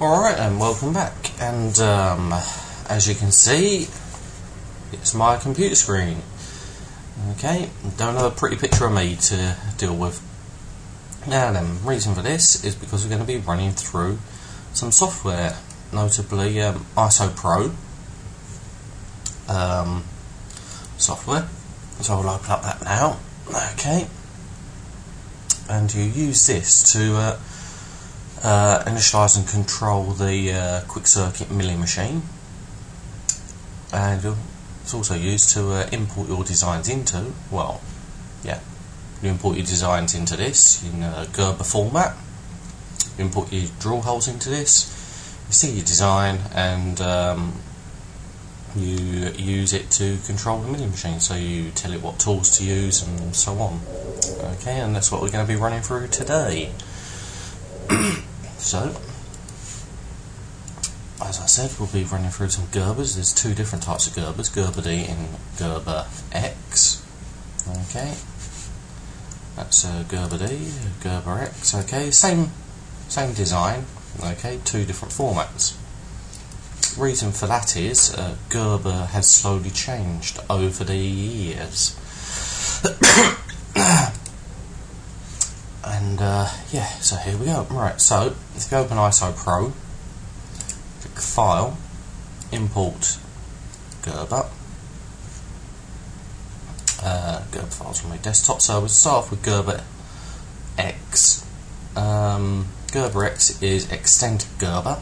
Alright, and welcome back, and as you can see, it's my computer screen. Okay, don't have a pretty picture of me to deal with. Now then, reason for this is because we're going to be running through some software, notably Isopro software. So I'll open up that now. Okay, and you use this to initialize and control the quick circuit milling machine, and it's also used to import your designs into, well, yeah, you import your designs into this in Gerber format. You import your drill holes into this, you see your design, and you use it to control the milling machine, so you tell it what tools to use and so on. Okay, and that's what we're going to be running through today. So, as I said, we'll be running through some Gerbers. There's two different types of Gerbers, Gerber D and Gerber X. Okay, that's Gerber D, Gerber X. Okay, same design. Okay, two different formats. Reason for that is Gerber has slowly changed over the years. And yeah, so here we go. Right, so if you open Isopro, click File, Import Gerber. Gerber files from my desktop. So we'll start off with Gerber X. Gerber X is extended Gerber,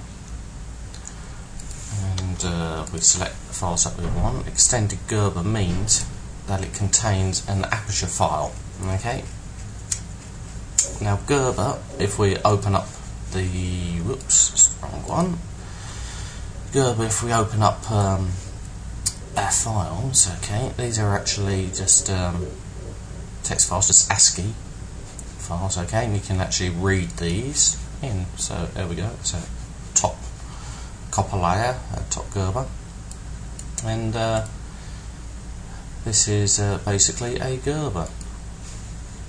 and we select the files that we want. Extended Gerber means that it contains an Aperture file. Okay. Now Gerber, if we open up the, whoops, wrong one. Gerber, if we open up our files, okay, these are actually just text files, just ASCII files, okay, and you can actually read these in. So there we go, it's a top copper layer, top Gerber, and this is basically a Gerber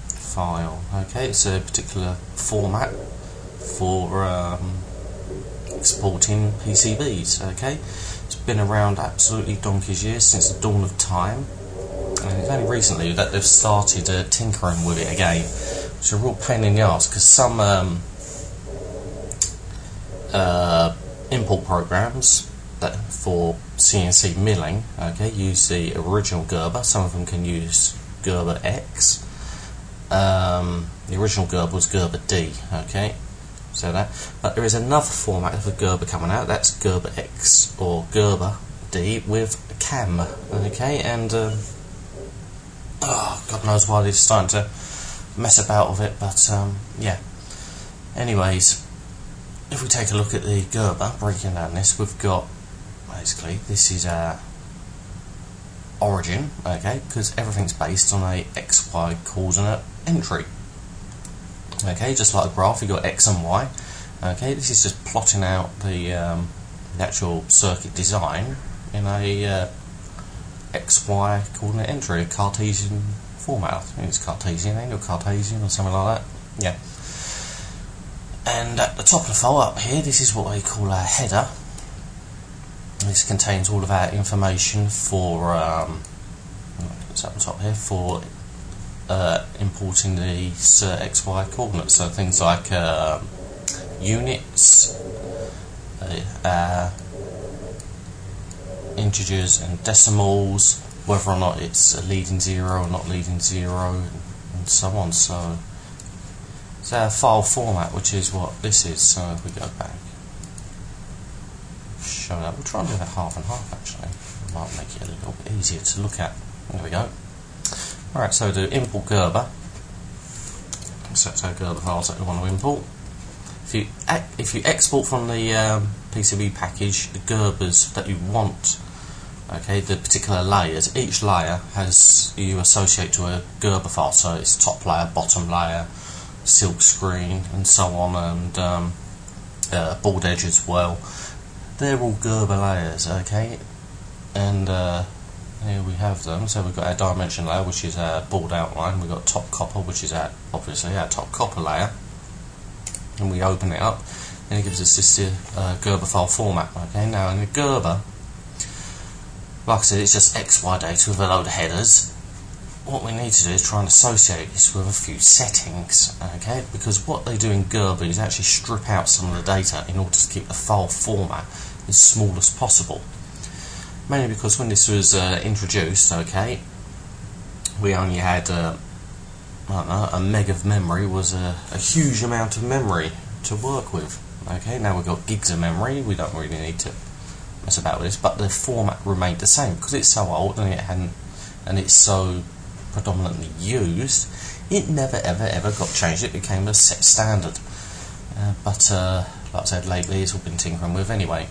file. Okay, it's a particular format for exporting PCBs. Okay, it's been around absolutely donkey's years, since the dawn of time, and it's only recently that they've started tinkering with it again, which is a real pain in the arse, because some import programs that for CNC milling, okay, use the original Gerber. Some of them can use Gerber X. The original Gerber was Gerber D, okay, so that, but there is another format of a Gerber coming out, that's Gerber X, or Gerber D with a cam, okay, and oh, God knows why they're starting to mess about with it, but yeah, anyways, if we take a look at the Gerber, breaking down this, we've got, basically, this is our origin, okay, because everything's based on a XY coordinate entry. Okay, just like a graph, you've got X and Y. Okay, this is just plotting out the actual circuit design in a XY coordinate entry, a Cartesian format. I think it's Cartesian, or Cartesian, or something like that. Yeah. And at the top of the file up here, this is what we call our header. This contains all of our information for it's up the top here for importing the XY coordinates, so things like units, integers and decimals, whether or not it's a leading zero or not leading zero, and so on. So it's our file format, which is what this is. So if we go back, show that, we'll try and do that half and half actually, it might make it a little bit easier to look at. There we go. Alright, so to import Gerber, select our Gerber files that we want to import. If you export from the PCB package the Gerbers that you want, okay, the particular layers, each layer has, you associate to a Gerber file, so it's top layer, bottom layer, silk screen, and so on, and board edge as well. They're all Gerber layers, okay, and here we have them. So we've got our dimension layer, which is our board outline. We've got top copper, which is our, obviously our top copper layer, and we open it up. and it gives us this Gerber file format. Okay, now in the Gerber, like I said, it's just XY data with a load of headers. What we need to do is try and associate this with a few settings, okay? Because what they do in Gerber is actually strip out some of the data in order to keep the file format as small as possible. Mainly because when this was introduced, okay, we only had I don't know, a meg of memory was a huge amount of memory to work with. Okay, now we've got gigs of memory. We don't really need to mess about with this, but the format remained the same because it's so old and it's so predominantly used. It never ever got changed. It became a set standard. But like I said, lately it's all been tinkering with anyway.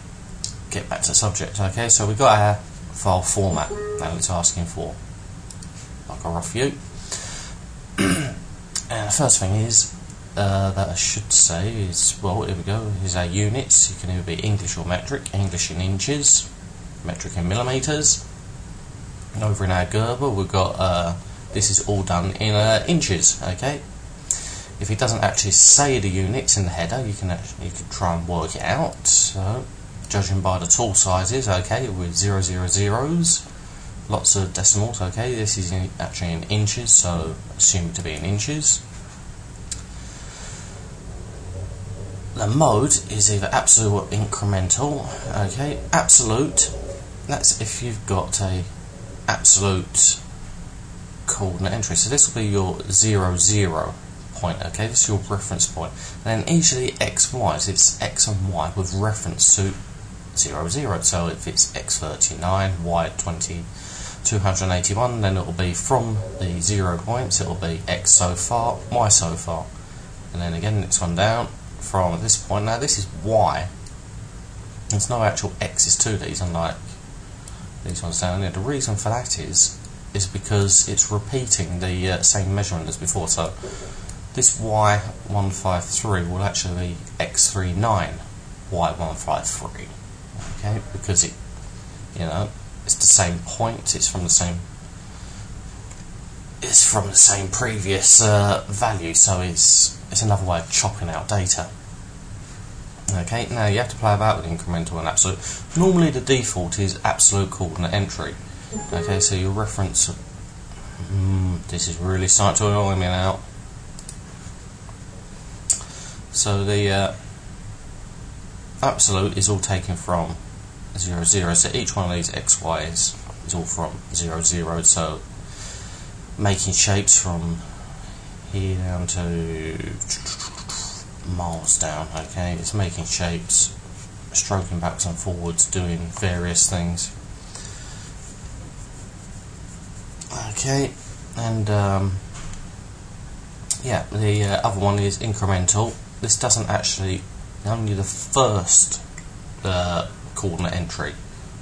Get back to the subject. Okay, so we've got our file format. Now it's asking for like a rough view. And the first thing is that I should say is, well, here we go, here's our units. You can either be English or metric. English in inches, metric in millimetres. And over in our Gerber we've got this is all done in inches. Okay, if it doesn't actually say the units in the header, you can try and work it out. So judging by the tool sizes, okay, with 000s, lots of decimals, okay, this is actually in inches, so assume it to be in inches. The mode is either absolute or incremental. Okay, absolute, that's if you've got a absolute coordinate entry. So this will be your 0 point. Okay, this is your reference point. And then each of the x, y's, it's x and y with reference to 0, 0. So if it's x39, y20, 281, then it will be from the 0 points. It will be x so far, y so far, and then again next one down from this point. Now this is y. There's no actual x's to these, unlike these ones down here. The reason for that is because it's repeating the same measurement as before. So this y153 will actually be x39 y153. Okay, because it, you know, it's the same point. It's from the same. It's from the same previous value. So it's another way of chopping out data. Okay, now you have to play about with incremental and absolute. Normally the default is absolute coordinate entry. Okay, so your reference. This is really starting to annoy me now. So the absolute is all taken from 0, 0. So each one of these xy's is all from 0, 0. So making shapes from here down to miles down. Okay, it's making shapes, stroking backwards and forwards, doing various things. Okay, and yeah, the other one is incremental. This doesn't actually, only the first coordinate entry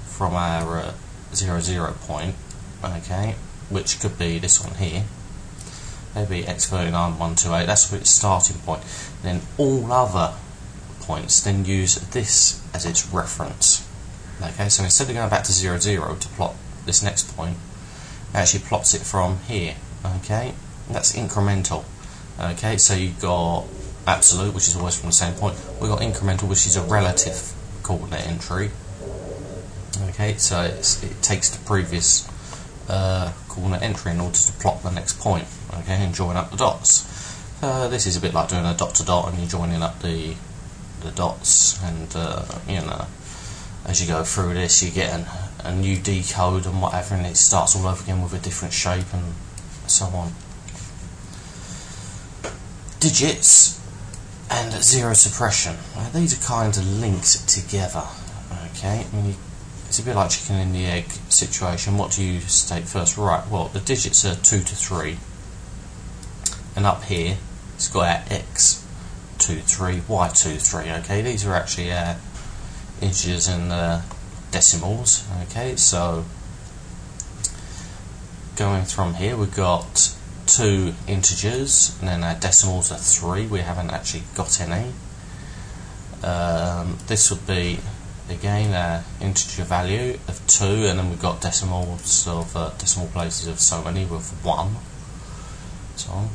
from our 0, 0 point, okay, which could be this one here, maybe x39, 128, that's its starting point. Then all other points then use this as its reference. Okay, so instead of going back to 0, 0 to plot this next point, it actually plots it from here. Okay, that's incremental. Okay, so you've got absolute, which is always from the same point. We've got incremental, which is a relative coordinate entry. Okay, so it takes the previous coordinate entry in order to plot the next point. Okay, and join up the dots. This is a bit like doing a dot to dot, and you're joining up the dots, and you know, as you go through this, you get a new decode and whatever, and it starts all over again with a different shape and so on. Digits and zero suppression. Now, these are kind of linked together. Okay, I mean, it's a bit like chicken and the egg situation. What do you state first? Right, well, the digits are 2 to 3, and up here it's got our x 2, 3, y 2, 3. Okay, these are actually our integers and decimals. Okay, so going from here, we've got 2 integers, and then our decimals are 3. We haven't actually got any. This would be again our integer value of 2, and then we've got decimals of decimal places of so many with 1, so on.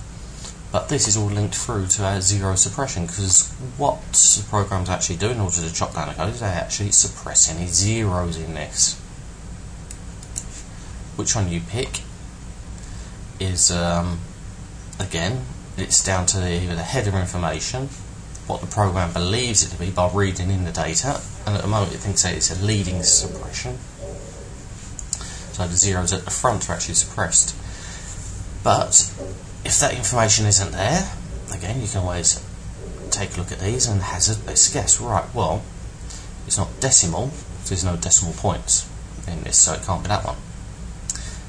But this is all linked through to our zero suppression, because what the programs actually do in order to chop down the code is they actually suppress any zeros in this. Which one you pick is, again, it's down to either the header information, what the program believes it to be by reading in the data, and at the moment it thinks that it's a leading suppression. So the zeros at the front are actually suppressed. But if that information isn't there, again, you can always take a look at these and hazard a guess. Right, well, it's not decimal, so there's no decimal points in this, so it can't be that one.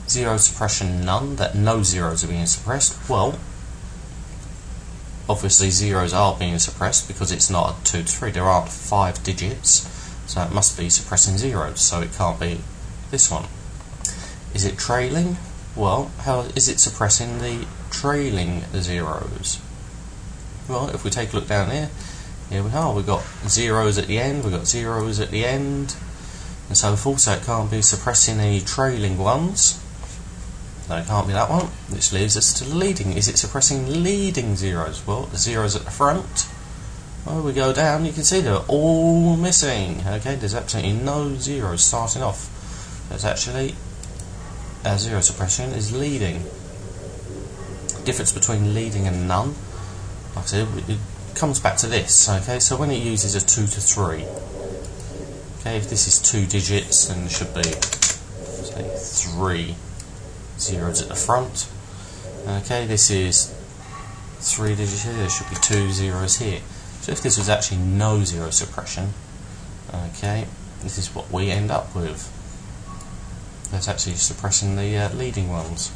Zero suppression none, that no zeros are being suppressed. Well, obviously zeros are being suppressed because it's not a 2 to 3, there aren't 5 digits, so it must be suppressing zeros, so it can't be this one. Is it trailing? Well, how is it suppressing the trailing zeros? Well, if we take a look down here we are, we've got zeros at the end, we've got zeros at the end, and so forth, so it can't be suppressing any trailing ones. No, it can't be that one, which leaves us to leading. Is it suppressing leading zeros? Well, the zeros at the front, well, we go down, you can see they're all missing. Okay, there's absolutely no zeros starting off. There's actually zero suppression is leading. Difference between leading and none, like I said, it comes back to this. Okay, so when it uses a 2 to 3, okay, if this is 2 digits, then there should be, say, 3 zeros at the front. Okay, this is 3 digits here, there should be 2 zeros here. So if this was actually no zero suppression, okay, this is what we end up with. That's actually suppressing the leading ones.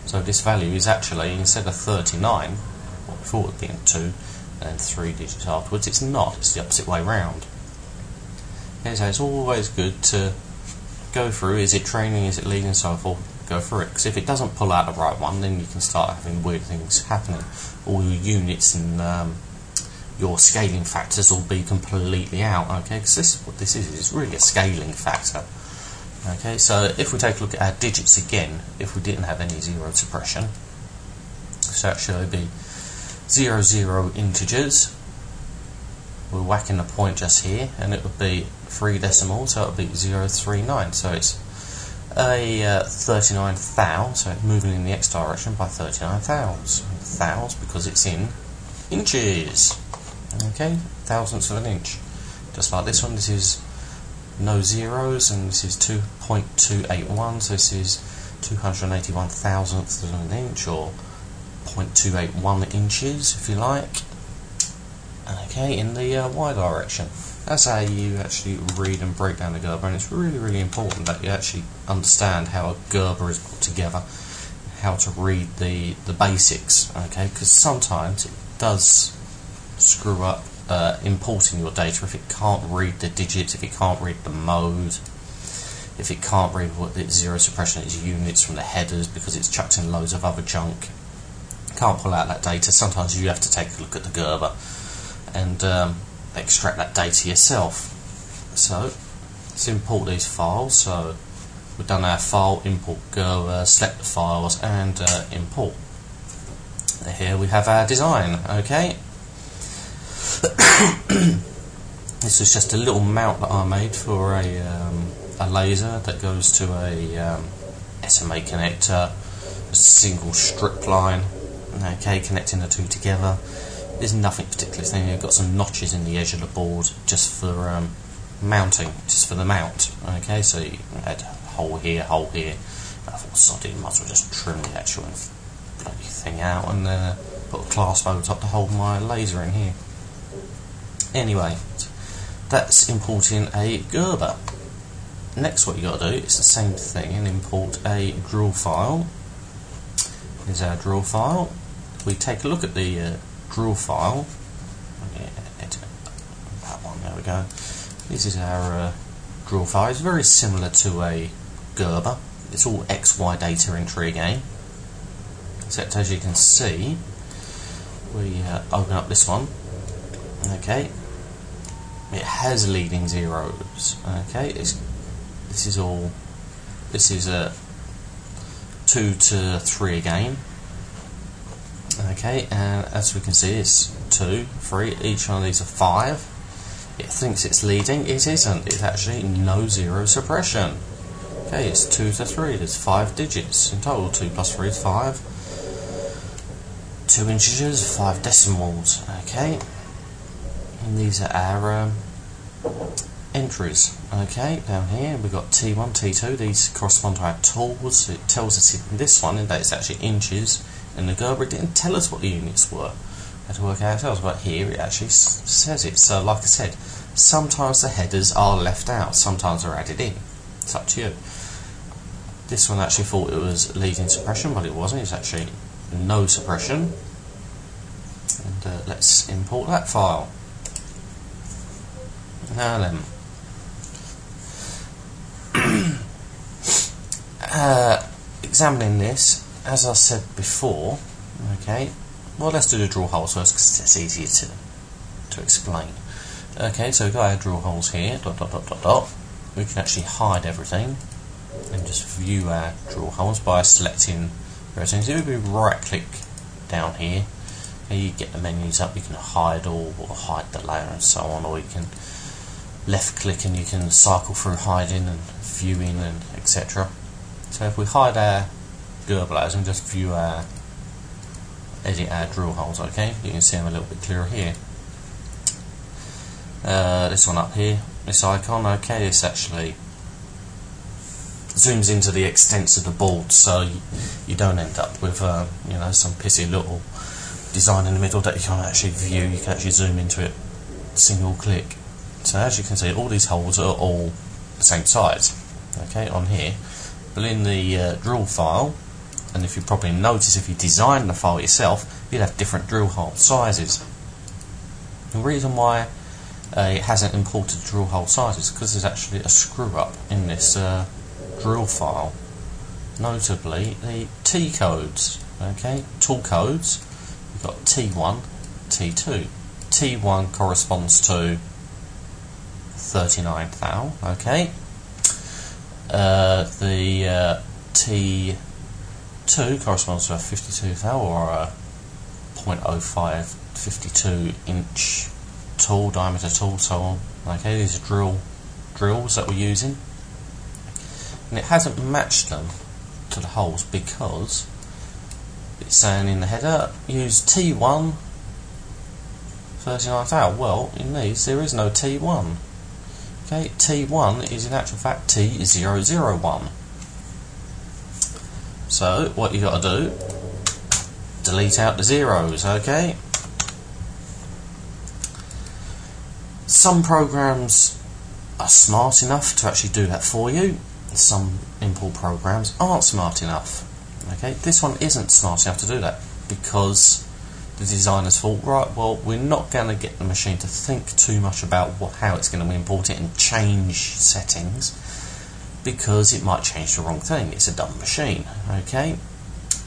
So this value is actually, instead of 39, what we thought would be 2 and then 3 digits afterwards, it's not, it's the opposite way round. Okay, so it's always good to go through, is it training, is it leading, and so forth, go through it, because if it doesn't pull out the right one, then you can start having weird things happening. All your units and your scaling factors will be completely out, okay, because this is what this is, it's really a scaling factor. Okay, so if we take a look at our digits again, if we didn't have any zero suppression, so actually it would be 0, 0 integers, we're whacking the point just here, and it would be 3 decimals, so it would be 039, so it's a 39 thou, so it's moving in the x direction by 39 thous, because it's in inches, okay, thousandths of an inch, just like this one. This is no zeros, and this is 2.281, so this is 281 thousandths of an inch, or 0.281 inches if you like. Okay, in the y direction. That's how you actually read and break down the Gerber, and it's really, really important that you actually understand how a Gerber is put together, how to read the basics, okay, because sometimes it does screw up importing your data if it can't read the digits, if it can't read the mode, if it can't read what the zero suppression is units from the headers because it's chucked in loads of other junk. Can't pull out that data. Sometimes you have to take a look at the Gerber and extract that data yourself. So let's import these files. So we've done our file, import Gerber, select the files and import. Here we have our design, okay. This is just a little mount that I made for a laser that goes to a SMA connector, a single strip line, okay, connecting the two together. There's nothing particular thing. You've got some notches in the edge of the board just for mounting, just for the mount, okay, so you had a hole here, I thought, sod it, might as well just trim the actual bloody thing out and put a clasp over top to hold my laser in here. Anyway, that's importing a Gerber. Next, what you got to do is the same thing and import a drill file. Here's our drill file. We take a look at the drill file. That one, there we go. This is our drill file. It's very similar to a Gerber. It's all XY data entry again. Except, as you can see, we open up this one. Okay. It has leading zeros. Okay, this is a 2 to 3 again. Okay, and as we can see, it's 2, 3, each one of these are 5. It thinks it's leading, it isn't, it's actually no zero suppression. Okay, it's 2 to 3, there's 5 digits in total, 2 plus 3 is 5. 2 integers, 5 decimals, okay. And these are our entries, okay. Down here we've got T1, T2, these correspond to our tools. It tells us in this one that it's actually inches. In the Gerber it didn't tell us what the units were. We had to work out ourselves, but here it actually says it. So like I said, sometimes the headers are left out, sometimes they're added in. It's up to you. This one actually thought it was leading suppression, but it wasn't. It's actually no suppression. And let's import that file. Now then, examining this, as I said before, okay, well, let's do the drill holes first because it's easier to explain. Okay, so we've got our drill holes here, dot dot dot dot dot. We can actually hide everything and just view our drill holes by selecting everything. So if we right click down here, you get the menus up, you can hide all or hide the layer and so on, or you can left click and you can cycle through hiding and viewing and etc. So if we hide our Gerber layers and just view our edit our drill holes, okay, you can see them a little bit clearer here. This one up here, this icon, okay, this actually zooms into the extents of the board, so you don't end up with you know, some pissy little design in the middle that you can't actually view. You can actually zoom into it single click. So as you can see, all these holes are all the same size, okay, on here. But in the drill file, and if you probably notice if you design the file yourself, you'll have different drill hole sizes. The reason why it hasn't imported drill hole sizes is because there's actually a screw up in this drill file, notably the T codes, okay, tool codes. We've got T1, T2. T1 corresponds to 39 thou, okay. The T2 corresponds to a 52 thou, or a 0.05 52 inch tool, diameter tool, so on. Okay, these are drills that we're using, and it hasn't matched them to the holes because it's saying in the header use T1 39 thou. Well, in these there is no T1. Okay, T1 is in actual fact T001. So what you got to do, delete out the zeros, okay. Some programs are smart enough to actually do that for you. Some import programs aren't smart enough. Okay, this one isn't smart enough to do that because the designers thought, right, well, we're not going to get the machine to think too much about how it's going to import it and change settings, because it might change the wrong thing. It's a dumb machine, okay.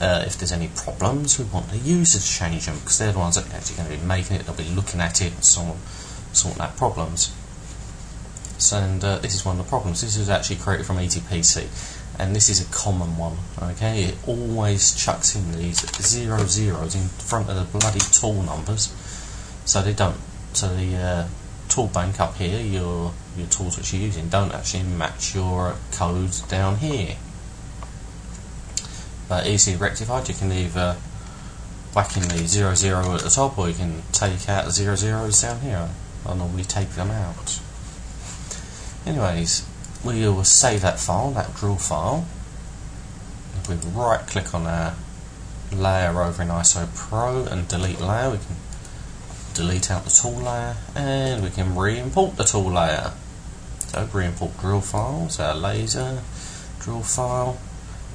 If there's any problems, we want the user to change them, because they're the ones that are actually going to be making it. They'll be looking at it and sorting out problems. So, and this is one of the problems. This is actually created from ETPC, and this is a common one, okay. It always chucks in these 00s in front of the bloody tool numbers, so they don't, so the tool bank up here, your tools which you're using, don't actually match your codes down here. But easily rectified. You can either whack in the 00 at the top, or you can take out the 00s down here. I normally take them out. Anyways, we will save that file, that drill file. If we right click on our layer over in Isopro and delete layer, we can delete out the tool layer, and we can re-import the tool layer. So re-import drill files, our laser drill file.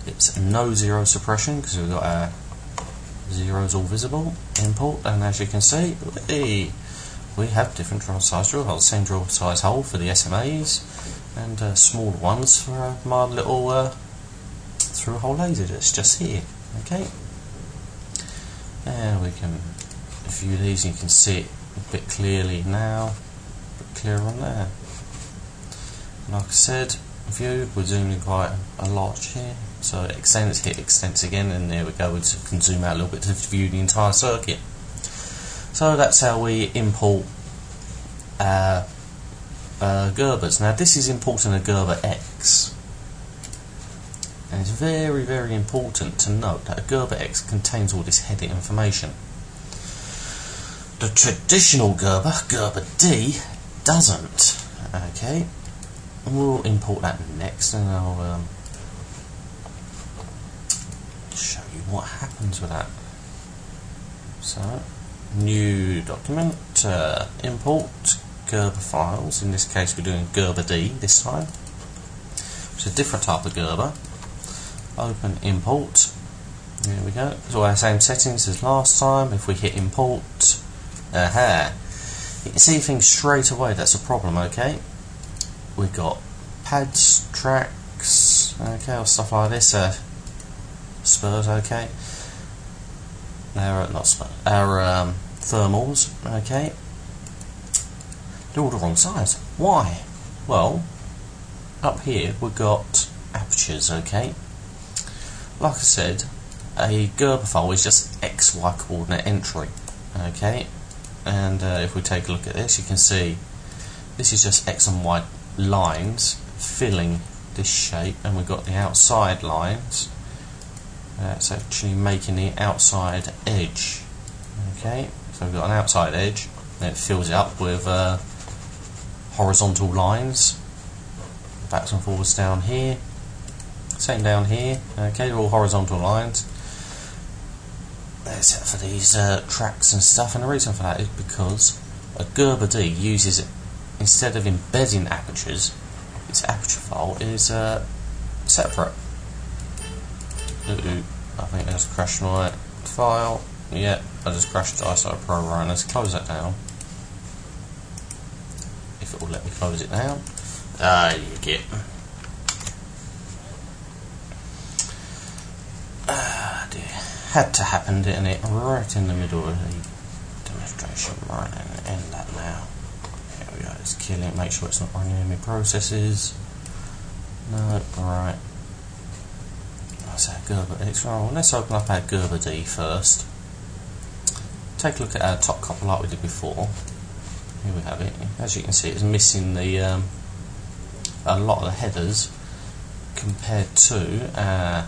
It's no zero suppression because we've got our zeros all visible. Import, and as you can see, we have different size drill holes. Same drill size hole for the SMAs, and smaller ones for my little through hole laser that's just here. Okay, and we can view these, and you can see it a bit clearly now, a bit clearer on there. Like I said, viewed, we're zooming quite a lot here. So extents, hit extents again, and there we go. We can zoom out a little bit to view the entire circuit. So that's how we import Gerbers. Now this is importing a Gerber X, and it's very, very important to note that a Gerber X contains all this header information. The traditional Gerber, Gerber D, doesn't. Okay, and we'll import that next, and I'll show you what happens with that. So, new document, import Gerber files. In this case we're doing Gerber D this time, which is a different type of Gerber. Open import, there we go. It's all our same settings as last time. If we hit import, aha, you can see things straight away. That's a problem. Okay, we've got pads, tracks, okay, or stuff like this, spurs, okay. Not spurs, our thermals, okay. They're all the wrong size. Why? Well, up here we've got apertures, okay. Like I said, a Gerber file is just XY coordinate entry, okay. And if we take a look at this, you can see this is just X and Y lines filling this shape, and we've got the outside lines. It's actually making the outside edge. Okay, so we've got an outside edge, and it fills it up with horizontal lines, backs and forwards down here. Same down here. Okay, they're all horizontal lines. Except for these tracks and stuff, and the reason for that is because a Gerber D uses it, instead of embedding apertures, its aperture file is separate. I think I just crashed my file. Yeah, I just crashed Isopro. Right, let's close that down. If it will let me close it down. You get. Dear. Had to happen, didn't it? Right in the middle of the demonstration. Right, and end that now. Here we go, let's kill it, make sure it's not running any processes. No, right. That's our Gerber X. Well, let's open up our Gerber D first. Take a look at our top couple like we did before. Here we have it. As you can see, it's missing the a lot of the headers compared to our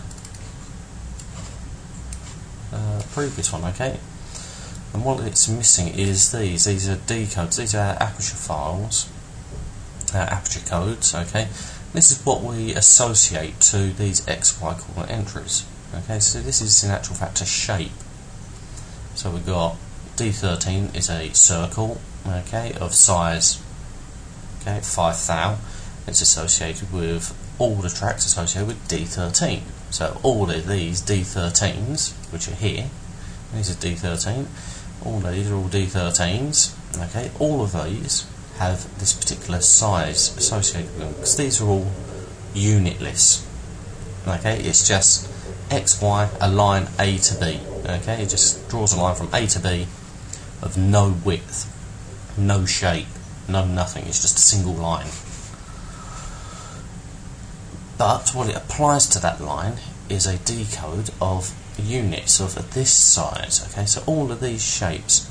previous one, okay? And what it's missing is these are D codes, these are our aperture files, aperture codes, okay? This is what we associate to these XY coordinate entries, okay? So this is in actual fact a shape. So we've got D13 is a circle, okay, of size, okay, 5 thou. It's associated with all the tracks associated with D13. So all of these D13s, which are here, these are D13, all these are all D13s, okay, all of these have this particular size associated with them, because these are all unitless, okay, it's just X, Y, a line A to B, okay, it just draws a line from A to B of no width, no shape, no nothing, it's just a single line. But what it applies to that line is a decode of units of this size. Okay, so all of these shapes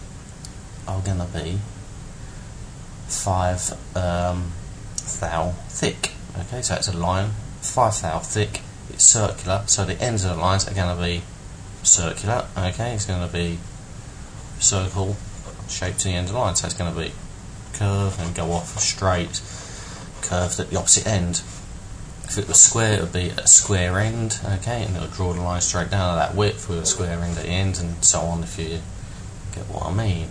are going to be 5 thou thick. Okay, so it's a line 5 thou thick. It's circular, so the ends of the lines are going to be circular. Okay, it's going to be circle shape to the end of the line, so it's going to be curved and go off straight, curved at the opposite end. If it was square, it would be a square end, okay, and it would draw the line straight down at that width with a square end at the end, and so on, if you get what I mean.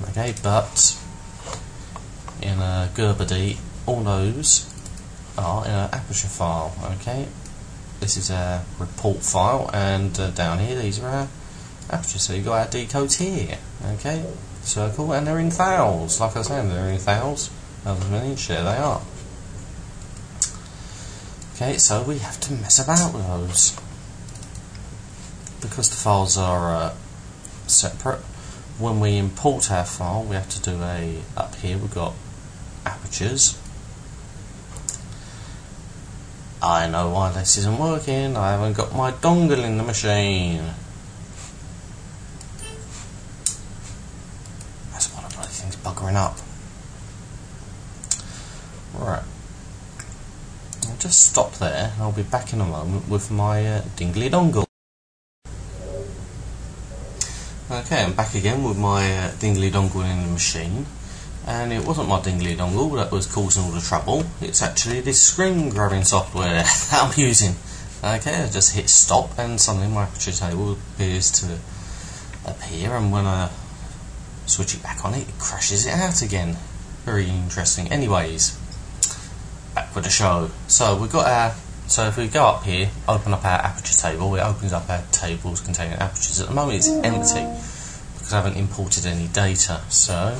Okay, but in a Gerber D, all those are in an aperture file, okay. This is a report file, and down here, these are our apertures. So you've got our decodes here, okay, circle, and they're in thous. Like I was saying, they're in thous, other than an inch, there they are. Okay, so we have to mess about with those. Because the files are separate, when we import our file, we have to do up here we've got apertures. I know why this isn't working. I haven't got my dongle in the machine. That's one of the bloody things buggering up. Right. I'll just stop there. I'll be back in a moment with my dingly dongle. Okay, I'm back again with my dingly dongle in the machine. And it wasn't my dingly dongle that was causing all the trouble. It's actually this screen grabbing software that I'm using. Okay, I just hit stop and suddenly my aperture table appears to appear, and when I switch it back on, it crashes it out again. Very interesting. Anyways, back with the show. So we've got our, so if we go up here, open up our aperture table, it opens up our tables containing apertures. At the moment it's empty because I haven't imported any data. So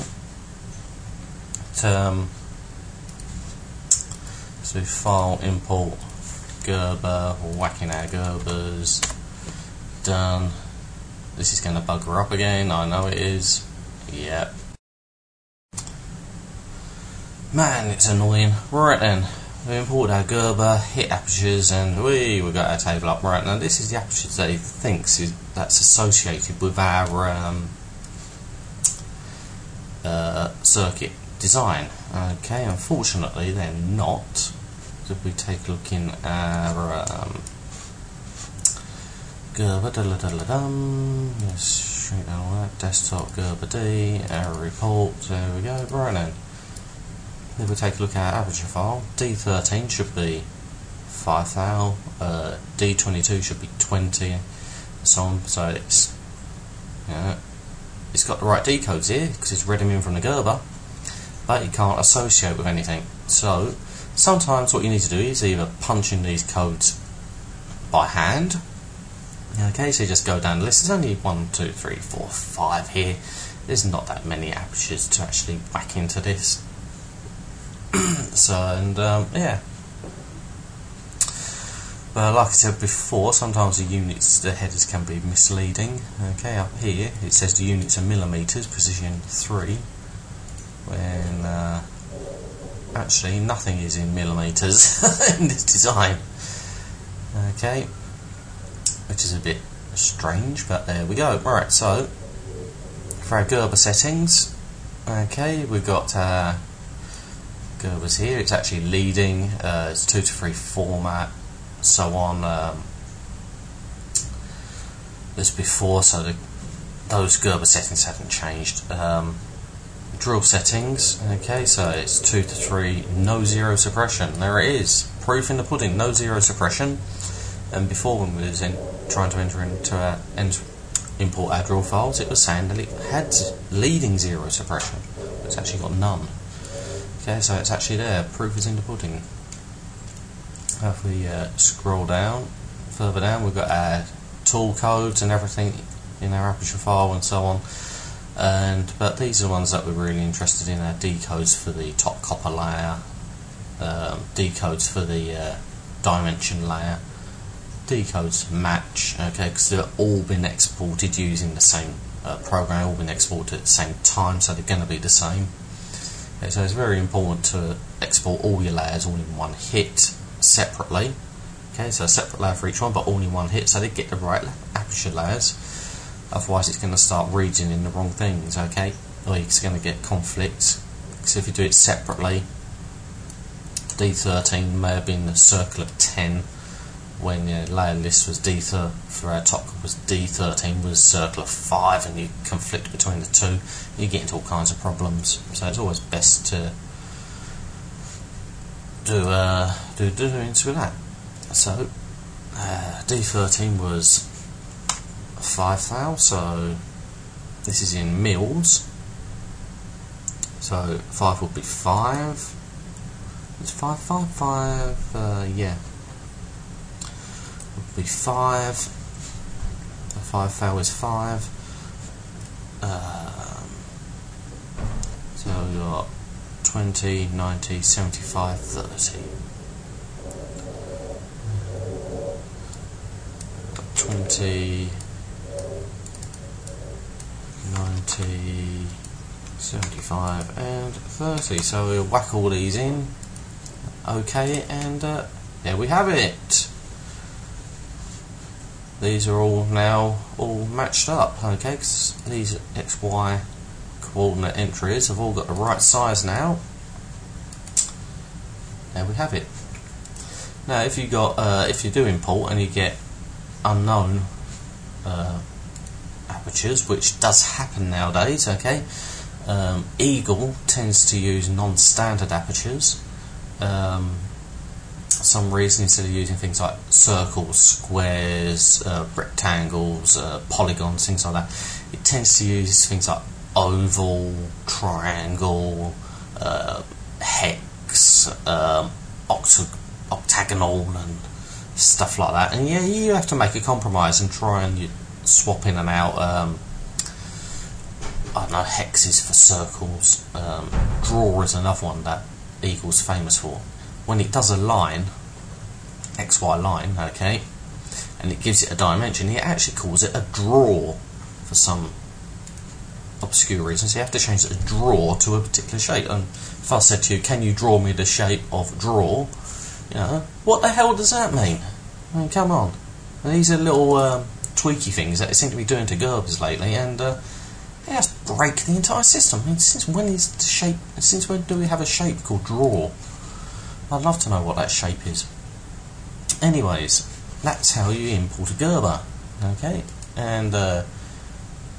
file, import, Gerber, whacking our Gerbers, done. This is going to bugger up again, I know it is. Yep. Man, it's annoying. Right then, we import our Gerber, hit apertures, and we've got our table up. Right now, this is the apertures that it thinks that's associated with our circuit design. Okay, unfortunately they're not. So if we take a look in our Gerber, let's shrink down all that, desktop Gerber D, our report, there we go. Right then, if we take a look at our aperture file, D13 should be 5,000, D22 should be 20, and so on. So it's, it's got the right decodes here because it's read them in from the Gerber, but it can't associate with anything. So sometimes what you need to do is either punch in these codes by hand. Okay, so you just go down the list. There's only 1, 2, 3, 4, 5 here. There's not that many apertures to actually whack into this. So, and yeah. But like I said before, sometimes the units, the headers can be misleading. Okay, up here it says the units are millimeters, precision 3, when actually nothing is in millimeters in this design. Okay, which is a bit strange, but there we go. Right, so for our Gerber settings, okay, we've got our Gerbers here. It's actually leading, it's 2 to 3 format, so on. This before, so those Gerber settings haven't changed. Drill settings, okay, so it's 2 to 3, no zero suppression. There it is, proof in the pudding, no zero suppression. And before, when we was trying to enter into our import our drill files, it was saying that it had leading zero suppression. It's actually got none. Okay, so it's actually there, proof is in the pudding. If we scroll down, further down, we've got our tool codes and everything in our aperture file and so on. But these are the ones that we're really interested in, our decodes for the top copper layer, decodes for the dimension layer, decodes match, okay, because they've all been exported using the same program, all been exported at the same time, so they're going to be the same. Okay, so it's very important to export all your layers all in one hit separately. Okay, so a separate layer for each one, but all in one hit, so they get the right aperture layers. Otherwise, it's going to start reading in the wrong things. Okay, or it's going to get conflicts. So if you do it separately, D13 may have been a circle of 10 when your layer list was D13 for our top was D13 was a circle of 5, and you conflict between the two, you get into all kinds of problems. So it's always best to do things with that. So D13 was 5,000, so this is in mils. So 5 would be 5. It's 5, 5, 5. Yeah. Would be 5. 5,000 is 5. So we've got 20, 90, 75, 30. 20, 90, 75 and 30. So we'll whack all these in, okay, and there we have it. These are all now all matched up, okay, because these XY coordinate entries have all got the right size now. There we have it. Now if you do import and you get unknown apertures, which does happen nowadays, okay, Eagle tends to use non-standard apertures. For some reason, instead of using things like circles, squares, rectangles, polygons, things like that, it tends to use things like oval, triangle, hex, octagonal and stuff like that. And yeah, you have to make a compromise and try and swap in and out. I don't know, hexes for circles. Draw is another one that Eagle's famous for. When it does a line, XY line, okay, and it gives it a dimension, it actually calls it a draw for some obscure reason. So you have to change the draw to a particular shape. And if I said to you, can you draw me the shape of draw, you know, what the hell does that mean? I mean, come on. And these are little tweaky things that they seem to be doing to Gerbers lately, and they just break the entire system. I mean, since when do we have a shape called draw? I'd love to know what that shape is. Anyways, that's how you import a Gerber, okay? And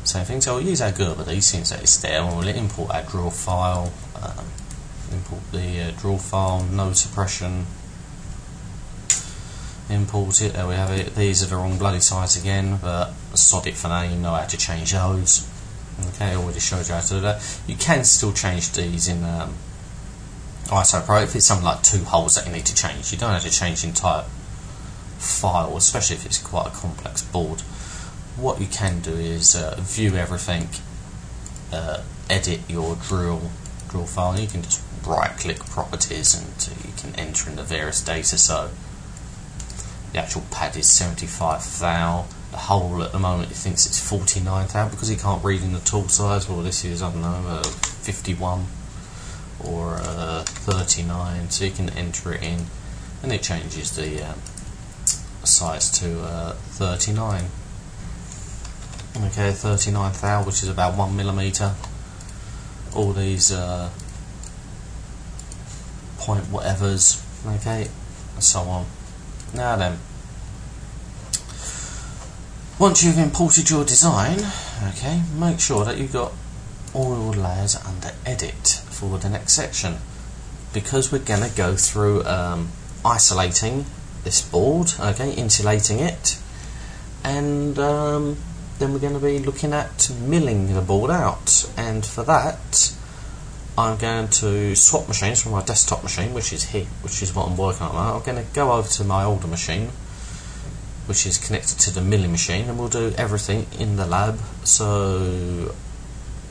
same thing, so we'll use our Gerber D since that it's there, and we'll import our draw file, import the draw file, no suppression, import it, there we have it. These are the wrong bloody size again, but sod it for now, you know how to change those. Okay, I already showed you how to do that. You can still change these in Isopro if it's something like 2 holes that you need to change. You don't have to change the entire file, especially if it's quite a complex board. What you can do is view everything, edit your drill file. You can just right click properties and you can enter in the various data. So the actual pad is 75 thou. The hole at the moment he thinks it's 49 thou because he can't read in the tool size. Well, this is, I don't know, 51 or 39, so you can enter it in and it changes the size to 39. Okay, 39 thou, which is about 1 millimeter. All these point whatevers, okay, and so on. Now then, once you've imported your design, okay, make sure that you've got all your layers under edit for the next section, because we're going to go through isolating this board, okay, insulating it, and then we're going to be looking at milling the board out. And for that, I'm going to swap machines from my desktop machine, which is here, which is what I'm working on now. I'm going to go over to my older machine, which is connected to the milling machine, and we'll do everything in the lab. So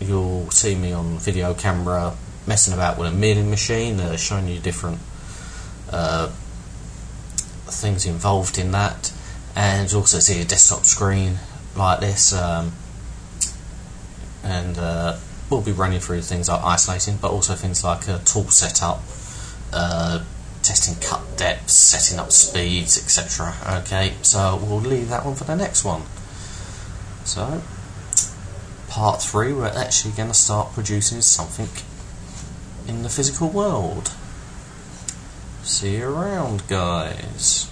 you'll see me on video camera messing about with a milling machine, showing you different things involved in that, and you'll also see a desktop screen like this, and we'll be running through things like isolating, but also things like tool setup, testing cut depths, setting up speeds, etc. Okay, so we'll leave that one for the next one. So part 3, we're actually going to start producing something in the physical world. See you around, guys.